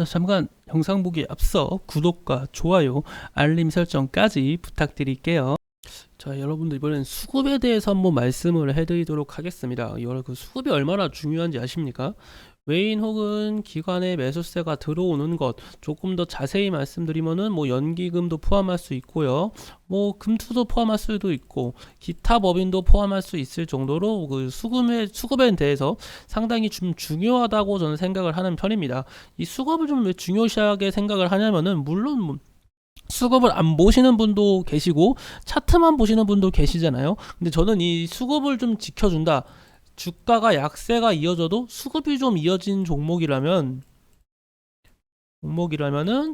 잠깐 영상 보기에 앞서 구독과 좋아요, 알림 설정까지 부탁드릴게요. 자, 여러분들 이번엔 수급에 대해서 한번 말씀을 해드리도록 하겠습니다. 여러분 그 수급이 얼마나 중요한지 아십니까? 외인 혹은 기관의 매수세가 들어오는 것 조금 더 자세히 말씀드리면은 뭐 연기금도 포함할 수 있고요, 뭐 금투도 포함할 수도 있고 기타 법인도 포함할 수 있을 정도로 그 수급에 대해서 상당히 좀 중요하다고 저는 생각을 하는 편입니다. 이 수급을 좀 왜 중요시하게 생각을 하냐면은 물론 뭐 수급을 안 보시는 분도 계시고 차트만 보시는 분도 계시잖아요. 근데 저는 이 수급을 좀 지켜준다, 주가가 약세가 이어져도 수급이 좀 이어진 종목이라면은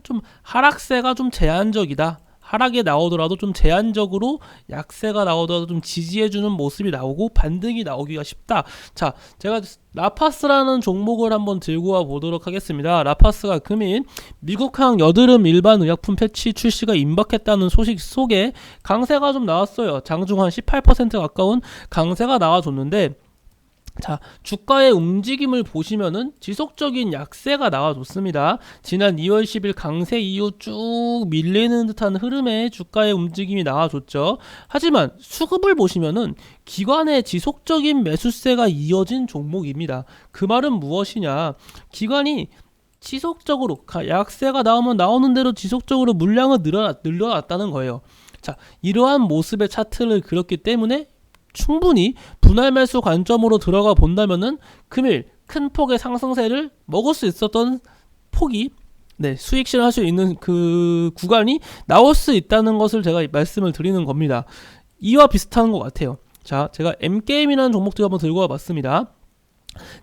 좀 하락세가 좀 제한적이다, 하락에 나오더라도 좀 제한적으로 약세가 나오더라도 좀 지지해주는 모습이 나오고 반등이 나오기가 쉽다. 자, 제가 라파스라는 종목을 한번 들고 와 보도록 하겠습니다. 라파스가 금일 미국항 여드름 일반 의약품 패치 출시가 임박했다는 소식 속에 강세가 좀 나왔어요. 장중 한 18% 가까운 강세가 나와줬는데, 자, 주가의 움직임을 보시면은 지속적인 약세가 나와줬습니다. 지난 2월 10일 강세 이후 쭉 밀리는 듯한 흐름의 주가의 움직임이 나와줬죠. 하지만 수급을 보시면은 기관의 지속적인 매수세가 이어진 종목입니다. 그 말은 무엇이냐? 기관이 지속적으로 약세가 나오면 나오는 대로 지속적으로 물량을 늘려놨다는 거예요. 자, 이러한 모습의 차트를 그렸기 때문에 충분히 분할 매수 관점으로 들어가 본다면은 금일 큰 폭의 상승세를 먹을 수 있었던 폭이, 수익 실현할 수 있는 그 구간이 나올 수 있다는 것을 제가 말씀을 드리는 겁니다. 이와 비슷한 것 같아요. 자, 제가 M게임이라는 종목들 한번 들고 와봤습니다.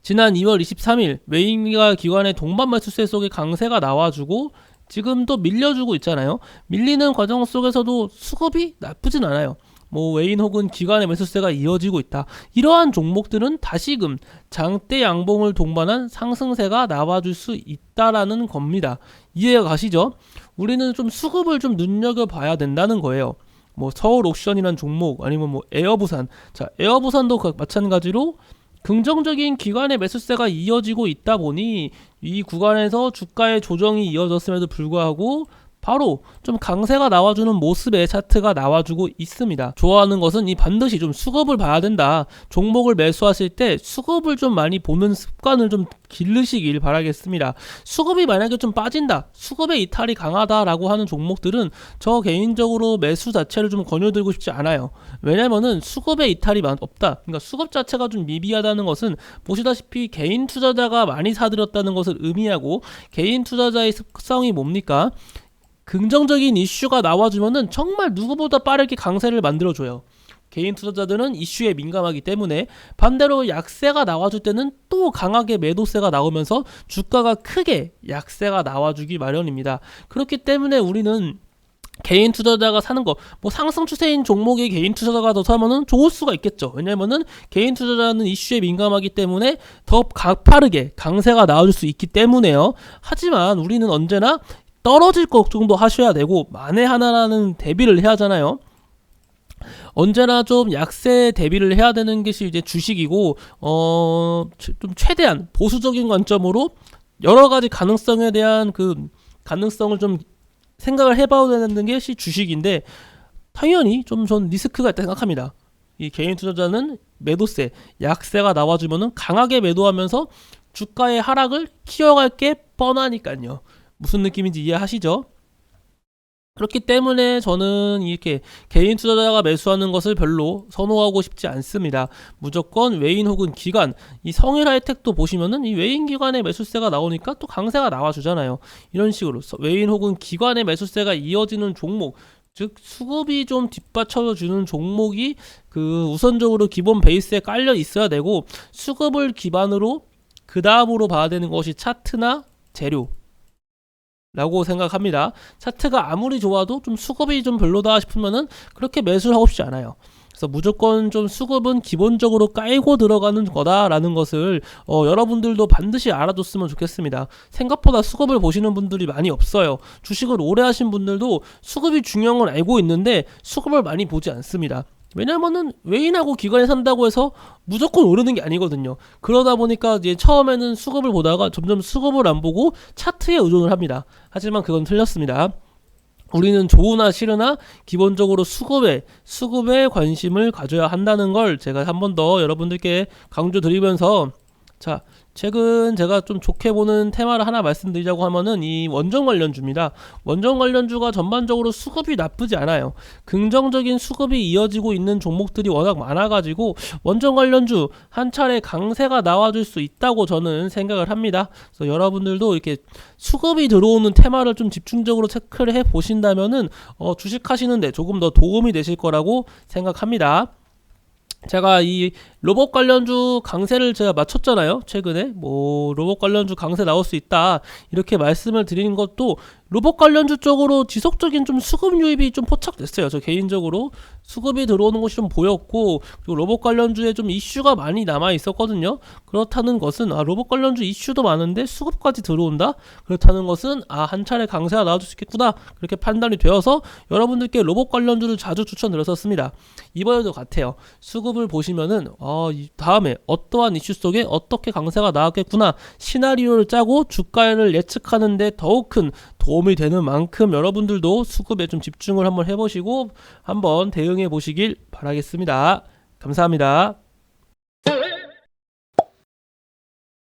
지난 2월 23일 외인과 기관의 동반 매수세 속에 강세가 나와주고 지금도 밀려주고 있잖아요. 밀리는 과정 속에서도 수급이 나쁘진 않아요. 뭐 외인 혹은 기관의 매수세가 이어지고 있다. 이러한 종목들은 다시금 장대 양봉을 동반한 상승세가 나와줄 수 있다라는 겁니다. 이해가 가시죠? 우리는 좀 수급을 좀 눈여겨봐야 된다는 거예요. 뭐 서울옥션이라는 종목, 아니면 뭐 에어부산. 자, 에어부산도 마찬가지로 긍정적인 기관의 매수세가 이어지고 있다 보니 이 구간에서 주가의 조정이 이어졌음에도 불구하고 바로 좀 강세가 나와주는 모습의 차트가 나와주고 있습니다. 좋아하는 것은 이 반드시 좀 수급을 봐야 된다. 종목을 매수하실 때 수급을 좀 많이 보는 습관을 좀 기르시길 바라겠습니다. 수급이 만약에 좀 빠진다, 수급의 이탈이 강하다라고 하는 종목들은 저 개인적으로 매수 자체를 좀 권유드리고 싶지 않아요. 왜냐면은 수급의 이탈이 없다, 그러니까 수급 자체가 좀 미비하다는 것은 보시다시피 개인 투자자가 많이 사들였다는 것을 의미하고, 개인 투자자의 특성이 뭡니까? 긍정적인 이슈가 나와주면은 정말 누구보다 빠르게 강세를 만들어줘요. 개인 투자자들은 이슈에 민감하기 때문에. 반대로 약세가 나와줄 때는 또 강하게 매도세가 나오면서 주가가 크게 약세가 나와주기 마련입니다. 그렇기 때문에 우리는 개인 투자자가 사는 거, 뭐 상승 추세인 종목에 개인 투자자가 더 사면은 좋을 수가 있겠죠. 왜냐면은 개인 투자자는 이슈에 민감하기 때문에 더 가파르게 강세가 나와줄 수 있기 때문에요. 하지만 우리는 언제나 떨어질 것 정도 하셔야 되고, 만에 하나라는 대비를 해야 하잖아요. 언제나 좀 약세 대비를 해야 되는 것이 이제 주식이고, 좀 최대한 보수적인 관점으로 여러 가지 가능성에 대한 그 가능성을 좀 생각을 해봐야 되는 것이 주식인데, 당연히 좀 전 리스크가 있다 생각합니다. 이 개인 투자자는 매도세, 약세가 나와주면은 강하게 매도하면서 주가의 하락을 키워갈 게 뻔하니까요. 무슨 느낌인지 이해하시죠? 그렇기 때문에 저는 이렇게 개인 투자자가 매수하는 것을 별로 선호하고 싶지 않습니다. 무조건 외인 혹은 기관, 이 성일 하이텍도 보시면은 이 외인 기관의 매수세가 나오니까 또 강세가 나와주잖아요. 이런 식으로 외인 혹은 기관의 매수세가 이어지는 종목, 즉 수급이 좀 뒷받쳐주는 종목이 그 우선적으로 기본 베이스에 깔려 있어야 되고, 수급을 기반으로 그 다음으로 봐야 되는 것이 차트나 재료 라고 생각합니다. 차트가 아무리 좋아도 좀 수급이 좀 별로다 싶으면은 그렇게 매수를 하고 싶지 않아요. 그래서 무조건 좀 수급은 기본적으로 깔고 들어가는 거다라는 것을 여러분들도 반드시 알아뒀으면 좋겠습니다. 생각보다 수급을 보시는 분들이 많이 없어요. 주식을 오래 하신 분들도 수급이 중요한 건 알고 있는데 수급을 많이 보지 않습니다. 왜냐면은 외인하고 기관에 산다고 해서 무조건 오르는 게 아니거든요. 그러다 보니까 이제 처음에는 수급을 보다가 점점 수급을 안 보고 차트에 의존을 합니다. 하지만 그건 틀렸습니다. 우리는 좋으나 싫으나 기본적으로 수급에 관심을 가져야 한다는 걸 제가 한 번 더 여러분들께 강조드리면서, 자, 최근 제가 좀 좋게 보는 테마를 하나 말씀드리자고 하면은 이 원전 관련주입니다. 원전 관련주가 전반적으로 수급이 나쁘지 않아요. 긍정적인 수급이 이어지고 있는 종목들이 워낙 많아가지고 원전 관련주 한 차례 강세가 나와줄 수 있다고 저는 생각을 합니다. 그래서 여러분들도 이렇게 수급이 들어오는 테마를 좀 집중적으로 체크를 해 보신다면은 주식하시는데 조금 더 도움이 되실 거라고 생각합니다. 제가 이 로봇 관련주 강세를 제가 맞췄잖아요. 최근에 뭐 로봇 관련주 강세 나올 수 있다 이렇게 말씀을 드리는 것도 로봇 관련주 쪽으로 지속적인 좀 수급 유입이 좀 포착됐어요. 저 개인적으로 수급이 들어오는 것이 좀 보였고, 그리고 로봇 관련주에 좀 이슈가 많이 남아 있었거든요. 그렇다는 것은 로봇 관련주 이슈도 많은데 수급까지 들어온다. 그렇다는 것은 한 차례 강세가 나와줄 수 있겠구나, 그렇게 판단이 되어서 여러분들께 로봇 관련주를 자주 추천드렸었습니다. 이번에도 같아요. 수급을 보시면은 다음에 어떠한 이슈 속에 어떻게 강세가 나왔겠구나 시나리오를 짜고 주가를 예측하는데 더욱 큰 도움이 되는 만큼 여러분들도 수급에 좀 집중을 한번 해보시고 한번 대응해 보시길 바라겠습니다. 감사합니다.